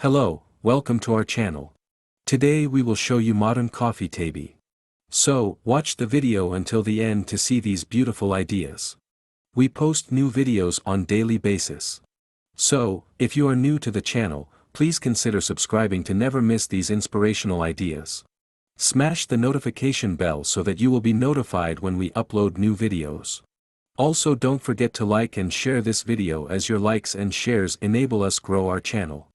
Hello, welcome to our channel. Today we will show you modern coffee table. So, watch the video until the end to see these beautiful ideas. We post new videos on daily basis. So, if you are new to the channel, please consider subscribing to never miss these inspirational ideas. Smash the notification bell so that you will be notified when we upload new videos. Also, don't forget to like and share this video, as your likes and shares enable us grow our channel.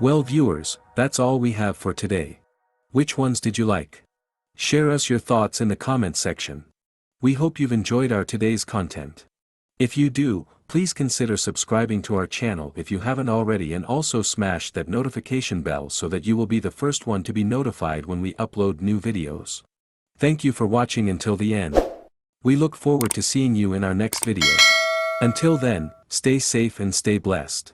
Well viewers, that's all we have for today. Which ones did you like? Share us your thoughts in the comment section. We hope you've enjoyed our today's content. If you do, please consider subscribing to our channel if you haven't already, and also smash that notification bell so that you will be the first one to be notified when we upload new videos. Thank you for watching until the end. We look forward to seeing you in our next video. Until then, stay safe and stay blessed.